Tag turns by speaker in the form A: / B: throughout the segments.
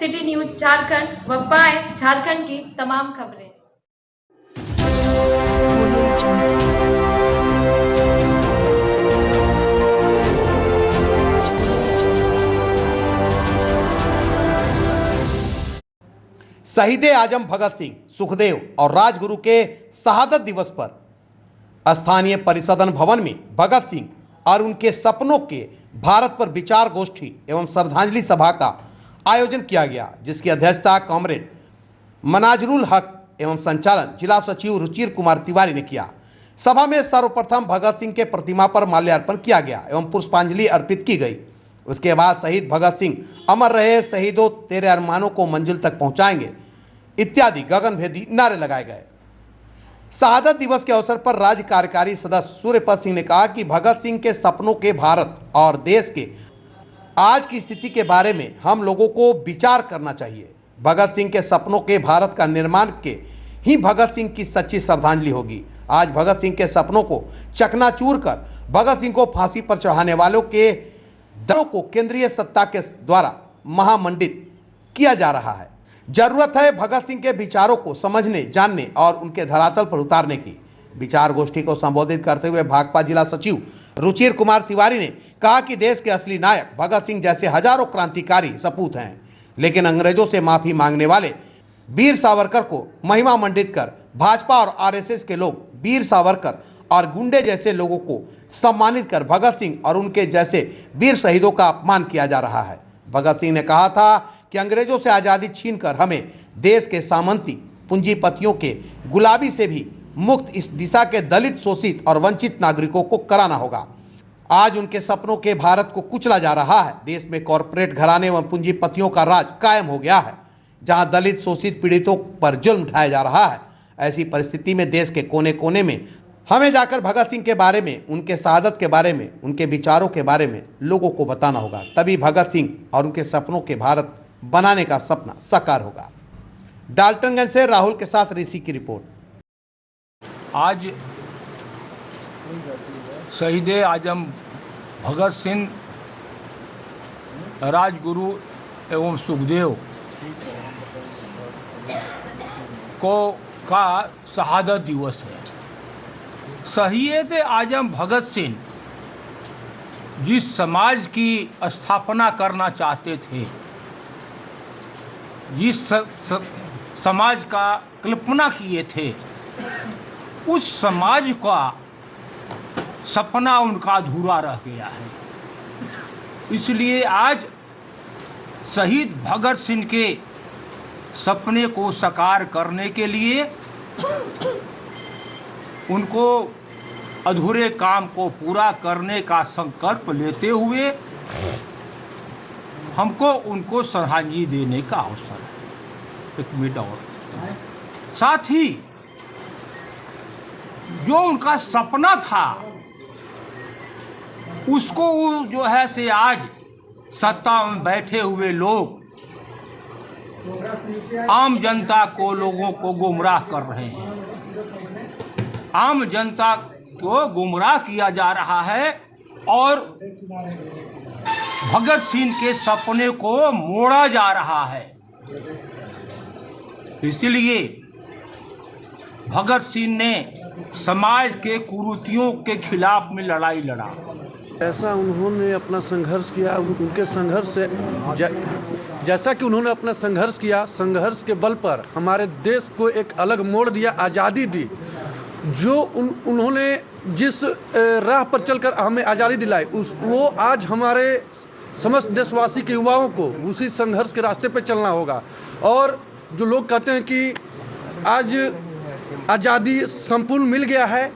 A: City news Jharkhand व पाएं झारखंड की तमाम खबरें।
B: शहीद आजम भगत सिंह, सुखदेव और राजगुरु के शहादत दिवस पर स्थानीय परिसदन भवन में भगत सिंह और उनके सपनों के भारत पर विचार गोष्ठी एवं श्रद्धांजलि सभा का आयोजन किया गया, जिसकी अध्यक्षता कॉमरेड मनाजरुल हक एवं संचालन जिला सचिव रुचिर कुमार तिवारी ने किया। सभा में सर्वप्रथम भगत सिंह के प्रतिमा पर माल्यार्पण किया गया एवं पुष्पांजलि अर्पित की गई। उसके बाद शहीद भगत सिंह अमर रहे, शहीदों तेरे अरमानों को मंजिल तक पहुंचाएंगे इत्यादि गगनभेदी नारे लगाए गए। शहादत दिवस के अवसर पर राज्य कार्यकारी सदस्य सूर्यपत सिंह ने कहा कि भगत सिंह के सपनों के भारत और देश के आज की स्थिति के बारे में हम लोगों को विचार करना चाहिए। भगत सिंह के सपनों के भारत का निर्माण के ही भगत सिंह की सच्ची श्रद्धांजलि होगी। आज भगत सिंह के सपनों को चकनाचूर कर भगत सिंह को फांसी पर चढ़ाने वालों के दलों को केंद्रीय सत्ता के द्वारा महामंडित किया जा रहा है। जरूरत है भगत सिंह के विचारों को समझने, जानने और उनके धरातल पर उतारने की। विचार गोष्ठी को संबोधित करते हुए भाकपा जिला सचिव रुचिर कुमार तिवारी ने कहा कि देश के असली नायक भगत सिंह जैसे हजारों क्रांतिकारी सपूत हैं, लेकिन अंग्रेजों से माफी मांगने वाले वीर सावरकर को महिमा मंडित कर भाजपा और आरएसएस के लोग वीर सावरकर और गुंडे जैसे लोगों को सम्मानित कर भगत सिंह और उनके जैसे वीर शहीदों का अपमान किया जा रहा है। भगत सिंह ने कहा था कि अंग्रेजों से आज़ादी छीनकर हमें देश के सामंती पूंजीपतियों के गुलाबी से भी मुक्त इस दिशा के दलित, शोषित और वंचित नागरिकों को कराना होगा। आज उनके सपनों के भारत को कुचला जा रहा है। देश में कॉरपोरेट घराने व पूंजीपतियों का राज कायम हो गया है, जहां दलित, शोषित पीड़ितों पर जुल्म ढाया जा रहा है। ऐसी परिस्थिति में देश के कोने कोने में हमें जाकर भगत सिंह के बारे में, उनके शहादत के बारे में, उनके विचारों के बारे में लोगों को बताना होगा। तभी भगत सिंह और उनके सपनों के भारत बनाने का सपना साकार होगा। डाल्टनगंज से राहुल के साथ ऋषि की रिपोर्ट।
C: आज शहीद आजम भगत सिंह, राजगुरु एवं सुखदेव का शहादत दिवस है। शहीद आजम भगत सिंह जिस समाज की स्थापना करना चाहते थे, जिस समाज का कल्पना किए थे, उस समाज का सपना उनका अधूरा रह गया है। इसलिए आज शहीद भगत सिंह के सपने को साकार करने के लिए, उनको अधूरे काम को पूरा करने का संकल्प लेते हुए हमको उनको श्रद्धांजलि देने का अवसर है। एक मिनट और, साथ ही जो उनका सपना था उसको जो है से आज सत्ता में बैठे हुए लोग आम जनता को, लोगों को गुमराह कर रहे हैं। आम जनता को गुमराह किया जा रहा है और भगत सिंह के सपने को मोड़ा जा रहा है। इसलिए भगत सिंह ने समाज के कुरीतियों के खिलाफ में लड़ाई लड़ा।
D: ऐसा उन्होंने अपना संघर्ष किया, उनके संघर्ष से जैसा कि उन्होंने अपना संघर्ष किया, संघर्ष के बल पर हमारे देश को एक अलग मोड़ दिया, आज़ादी दी। जो उन्होंने जिस राह पर चलकर हमें आज़ादी दिलाई, वो आज हमारे समस्त देशवासी के युवाओं को उसी संघर्ष के रास्ते पर चलना होगा। और जो लोग कहते हैं कि आज आज़ादी संपूर्ण मिल गया है,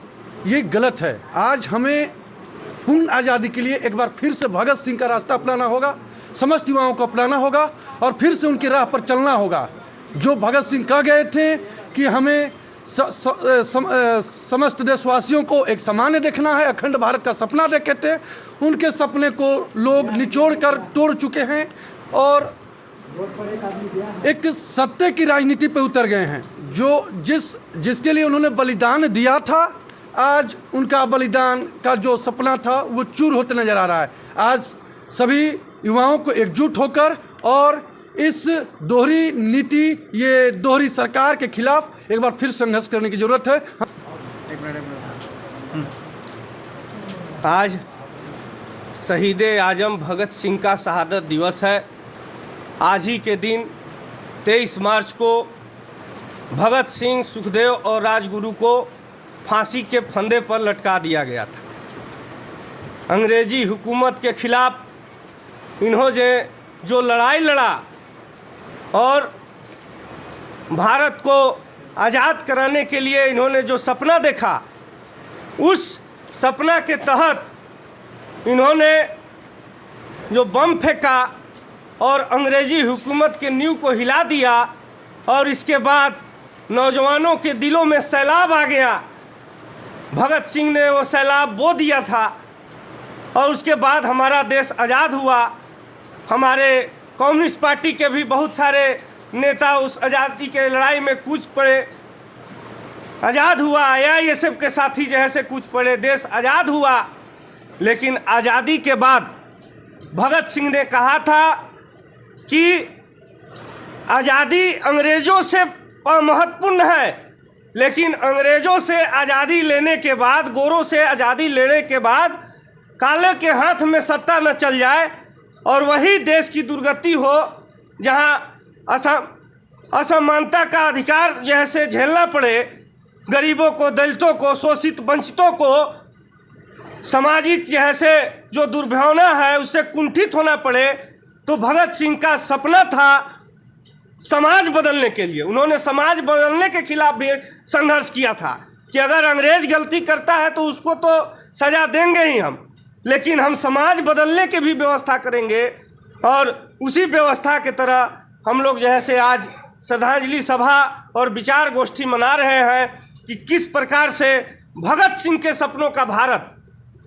D: ये गलत है। आज हमें पूर्ण आज़ादी के लिए एक बार फिर से भगत सिंह का रास्ता अपनाना होगा, समस्त युवाओं को अपनाना होगा और फिर से उनकी राह पर चलना होगा। जो भगत सिंह कह गए थे कि हमें समस्त देशवासियों को एक सामान्य देखना है, अखंड भारत का सपना देखे थे, उनके सपने को लोग निचोड़ कर तोड़ चुके हैं और एक सत्य की राजनीति पे उतर गए हैं। जो जिसके लिए उन्होंने बलिदान दिया था, आज उनका बलिदान का जो सपना था वो चूर होते नजर आ रहा है। आज सभी युवाओं को एकजुट होकर और इस दोहरी नीति, ये दोहरी सरकार के खिलाफ एक बार फिर संघर्ष करने की जरूरत है।
E: आज शहीद आजम भगत सिंह का शहादत दिवस है। आज ही के दिन 23 मार्च को भगत सिंह, सुखदेव और राजगुरु को फांसी के फंदे पर लटका दिया गया था। अंग्रेजी हुकूमत के खिलाफ इन्होंने जो लड़ाई लड़ा और भारत को आज़ाद कराने के लिए इन्होंने जो सपना देखा, उस सपना के तहत इन्होंने जो बम फेंका और अंग्रेजी हुकूमत के नींव को हिला दिया, और इसके बाद नौजवानों के दिलों में सैलाब आ गया। भगत सिंह ने वो सैलाब बो दिया था और उसके बाद हमारा देश आज़ाद हुआ। हमारे कम्युनिस्ट पार्टी के भी बहुत सारे नेता उस आज़ादी के लड़ाई में कूच पड़े, आज़ाद हुआ। AISF के साथी जैसे कूच पड़े, देश आज़ाद हुआ। लेकिन आज़ादी के बाद भगत सिंह ने कहा था कि आज़ादी अंग्रेज़ों से महत्वपूर्ण है, लेकिन अंग्रेज़ों से आज़ादी लेने के बाद, गोरों से आज़ादी लेने के बाद काले के हाथ में सत्ता न चल जाए और वही देश की दुर्गति हो, जहां असमानता का अधिकार जैसे झेलना पड़े, गरीबों को, दलितों को, शोषित वंचितों को सामाजिक जैसे जो दुर्भावना है उससे कुंठित होना पड़े। तो भगत सिंह का सपना था समाज बदलने के लिए। उन्होंने समाज बदलने के खिलाफ भी संघर्ष किया था कि अगर अंग्रेज गलती करता है तो उसको तो सज़ा देंगे ही हम, लेकिन हम समाज बदलने की भी व्यवस्था करेंगे। और उसी व्यवस्था के तरह हम लोग जैसे आज श्रद्धांजलि सभा और विचार गोष्ठी मना रहे हैं कि किस प्रकार से भगत सिंह के सपनों का भारत,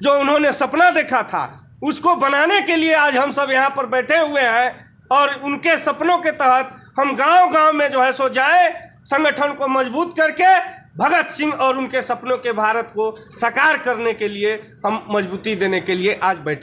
E: जो उन्होंने सपना देखा था, उसको बनाने के लिए आज हम सब यहाँ पर बैठे हुए हैं। और उनके सपनों के तहत हम गांव-गांव में जो है सो जाए, संगठन को मजबूत करके भगत सिंह और उनके सपनों के भारत को साकार करने के लिए हम मजबूती देने के लिए आज बैठे।